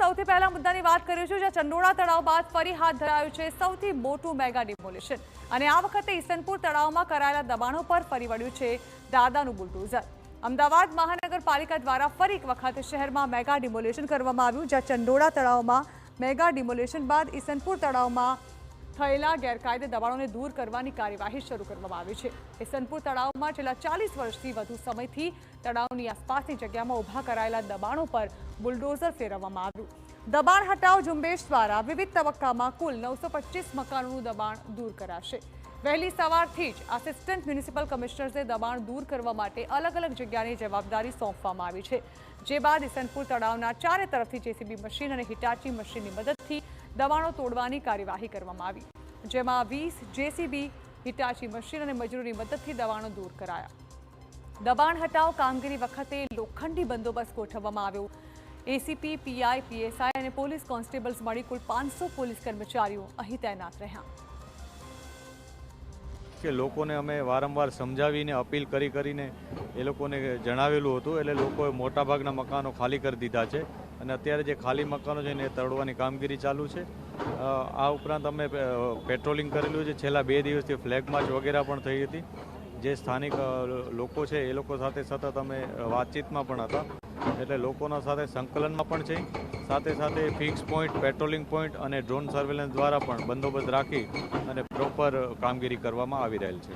સૌથી પહેલા મુદ્દાની વાત કરીશું, જ્યાં ચંડોળા તળાવ બાદ ફરી હાથ ધરાયું છે સૌથી મોટું મેગા ડિમોલિશન અને આ વખતે ઈસનપુર તળાવમાં કરાયેલા દબાણો પર ફરી વળ્યું છે દાદાનું બુલડોઝર। અમદાવાદ મહાનગરપાલિકા દ્વારા ફરી એક વખત શહેરમાં મેગા ડિમોલિશન કરવામાં આવ્યું, જ્યાં ચંડોળા તળાવમાં મેગા ડિમોલિશન બાદ ઈસનપુર તળાવમાં થયેલા ગેરકાયદે દબાણોને દૂર કરવાની કાર્યવાહી શરૂ કરવામાં આવી છે। ઈસનપુર તળાવમાં છેલ્લા 40 વર્ષથી વધુ સમયથી તળાવની આસપાસની જગ્યામાં ઊભા કરાયેલા દબાણો પર બુલડોઝર ફેરવવામાં આવ્યું। દબાણ હટાવ ઝુંબેશ દ્વારા વિવિધ તબક્કામાં કુલ 925 મકાનોનું દબાણ દૂર કરાશે। વહેલી સવારથી જ આસિસ્ટન્ટ મ્યુનિસિપલ કમિશનર્સને દબાણ દૂર કરવા માટે અલગ અલગ જગ્યાની જવાબદારી સોંપવામાં આવી છે, જે બાદ ઈસનપુર તળાવના ચારે તરફથી જેસીબી મશીન અને હિટાચી મશીનની મદદથી દબાણો તોડવાની કાર્યવાહી કરવામાં આવી, જેમાં 20 જેસીબી, હિટાચી મશીન અને મજૂરોની મદદથી દબાણો દૂર કરાયા। દબાણ હટાવ કામગીરી વખતે લોખંડી બંદોબસ્ત ગોઠવવામાં આવ્યો। એસીપી, પીઆઈ, પીએસઆઈ અને પોલીસ કોન્સ્ટેબલ્સ મળી કુલ 500 પોલીસ કર્મચારીઓ અહીં તૈનાત રહ્યા। કે લોકોને અમે વારંવાર સમજાવીને અપીલ કરીને એ લોકોને જણાવેલું હતું, એટલે લોકોએ મોટાભાગના મકાનો ખાલી કરી દીધા છે અને અત્યારે જે ખાલી મકાનો છે એને તોડવાની કામગીરી ચાલુ છે। આ ઉપરાંત અમે પેટ્રોલિંગ કરેલું છે। છેલ્લા 2 દિવસથી ફ્લેગ માર્ચ વગેરે પણ થઈ હતી। જે સ્થાનિક લોકો છે એ લોકો સાથે સતત અમે વાતચીતમાં પણ હતા, એટલે લોકોના સાથે સંકલનમાં પણ છે। સાથે સાથે ફિક્સ પોઈન્ટ, પેટ્રોલિંગ પોઈન્ટ અને ડ્રોન સર્વેલન્સ દ્વારા પણ બંદોબસ્ત રાખી અને પ્રોપર કામગીરી કરવામાં આવી રહેલ છે।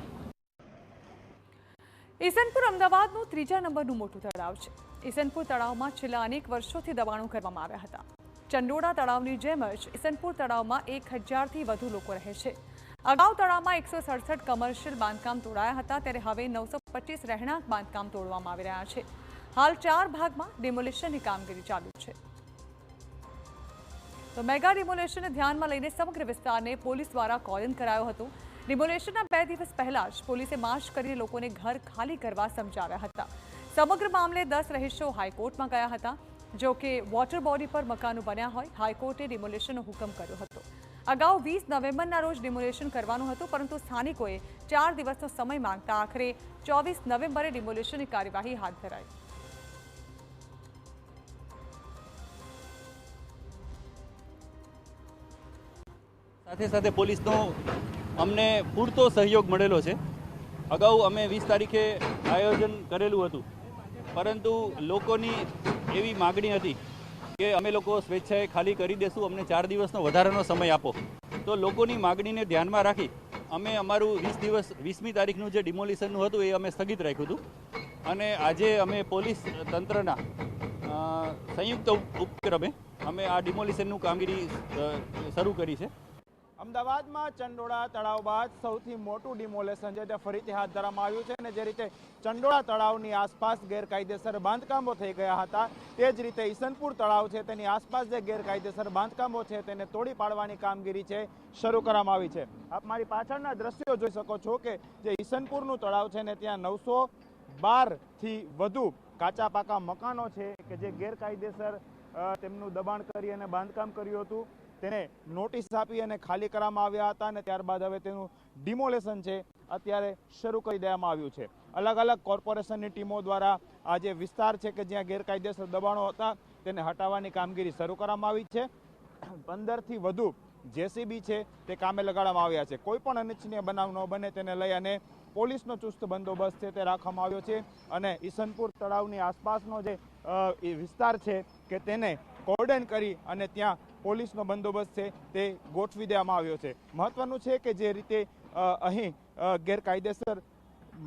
ઈસનપુર અમદાવાદનું 3જા નંબરનું મોટું તળાવ છે। ઈસનપુર તળાવમાં છેલ્લા અનેક વર્ષોથી દબાણો કરવામાં આવ્યા હતા। ચંડોળા તળાવની જેમ જ ઈસનપુર તળાવમાં 1000થી વધુ લોકો રહે છે। અગાઉ તળાવમાં 167 કમર્શિયલ બાંધકામ તોડાયા હતા, ત્યારે હવે 925 રહેણાંક બાંધકામ તોડવામાં આવી રહ્યા છે। હાલ 4 ભાગમાં ડિમોલિશનની કામગીરી ચાલુ છે। તો મેગા ડિમોલિશનને ધ્યાનમાં લઈને સમગ્ર વિસ્તારને પોલીસ દ્વારા કોર્ડન કરાયો હતો। ડિમોલિશનના 2 દિવસ પહેલા જ પોલીસે માર્ચ કરીને લોકોને ઘર ખાલી કરવા સમજાવ્યા હતા। સમગ્ર મામલે 10 રહીશો હાઈકોર્ટમાં ગયા હતા। જો કે વોટર બોડી પર મકાનો બન્યા હોય, હાઈકોર્ટે ડિમોલિશનનો હુકમ કર્યો હતો। અગાઉ 20 નવેમ્બરના રોજ ડિમોલિશન કરવાનું હતું, પરંતુ સ્થાનિકોએ 4 દિવસનો સમય માંગતા આખરે 24 નવેમ્બરે ડિમોલિશનની કાર્યવાહી હાથ ધરાઈ। સાથે સાથે પોલીસનો અમને પૂરતો સહયોગ મળેલો છે। અગાઉ અમે 20 તારીખે આયોજન કરેલું હતું, પરંતુ લોકોની એવી માગણી હતી કે અમે લોકો સ્વેચ્છાએ ખાલી કરી દેશું, અમને 4 દિવસનો વધારાનો સમય આપો। તો લોકોની માગણીને ધ્યાનમાં રાખી અમે અમારું 20મી તારીખનું જે ડિમોલિશનનું હતું એ અમે સ્થગિત રાખ્યું હતું અને આજે અમે પોલીસ તંત્રના સંયુક્ત ઉપક્રમે અમે આ ડિમોલિશનનું કામગીરી શરૂ કરી છે। અમદાવાદમાં ચંડોળા તળાવ બાદ સૌથી મોટું ડિમોલેશન છે તે ફરીથી હાથ ધરવામાં આવ્યું છે અને જે રીતે ચંડોળા તળાવની આસપાસ ગેરકાયદેસર બાંધકામો થઈ ગયા હતા, તે જ રીતે ઈસનપુર તળાવ છે તેની આસપાસ જે ગેરકાયદેસર બાંધકામો છે તેને તોડી પાડવાની કામગીરી છે શરૂ કરવામાં આવી છે। આપ મારી પાછળના દ્રશ્યો જોઈ શકો છો કે જે ઈસનપુરનું તળાવ છે ને ત્યાં 912થી વધુ કાચા પાકા મકાનો છે કે જે ગેરકાયદેસર તેમનું દબાણ કરી અને બાંધકામ કર્યું હતું, તેને નોટિસ આપી અને ખાલી કરવામાં આવ્યા હતા અને ત્યારબાદ હવે તેનું ડિમોલેશન છે અત્યારે શરૂ કરી દેવામાં આવ્યું છે। અલગ અલગ કોર્પોરેશનની ટીમો દ્વારા આ જે વિસ્તાર છે કે જ્યાં ગેરકાયદેસર દબાણો હતા તેને હટાવવાની કામગીરી શરૂ કરવામાં આવી છે। 15થી વધુ જેસીબી છે તે કામે લગાડવામાં આવ્યા છે। કોઈ પણ અનિચ્છનીય બનાવ ન બને તેને લઈ અને પોલીસનો ચુસ્ત બંદોબસ્ત છે તે રાખવામાં આવ્યો છે અને ઈસનપુર તળાવની આસપાસનો જે વિસ્તાર છે કે તેને કોર્ડન કરી અને ત્યાં પોલીસનો બંદોબસ્ત છે તે ગોઠવી દેવામાં આવ્યો છે। મહત્વનું છે કે જે રીતે અહીં ગેરકાયદેસર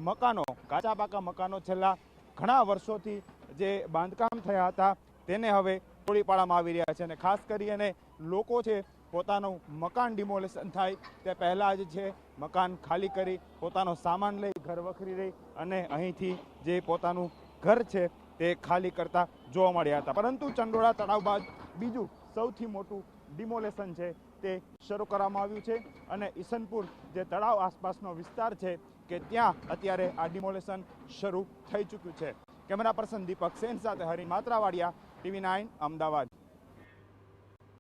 મકાનો, કાચા પાકા મકાનો છેલ્લા ઘણા વર્ષોથી જે બાંધકામ થયા હતા તેને હવે તોડી પાડવામાં આવી રહ્યા છે અને ખાસ કરી અને લોકો છે પોતાનું મકાન ડિમોલેશન થાય તે પહેલાં જ છે મકાન ખાલી કરી પોતાનો સામાન લઈ ઘર વખરી રહી અને અહીંથી જે પોતાનું ઘર છે તે ખાલી કરતા જોવા મળ્યા હતા। પરંતુ ચંડોળા તળાવ બાદ બીજું સૌથી મોટું ડિમોલેશન છે તે શરૂ કરવામાં આવ્યું છે અને ઈસનપુર જે તળાવ આસપાસનો વિસ્તાર છે કે ત્યાં અત્યારે આ ડિમોલેશન શરૂ થઈ ચૂક્યું છે। કેમેરા પર્સન દીપક સેન સાથે હરિ માત્રાવાડિયા, TV9 અમદાવાદ।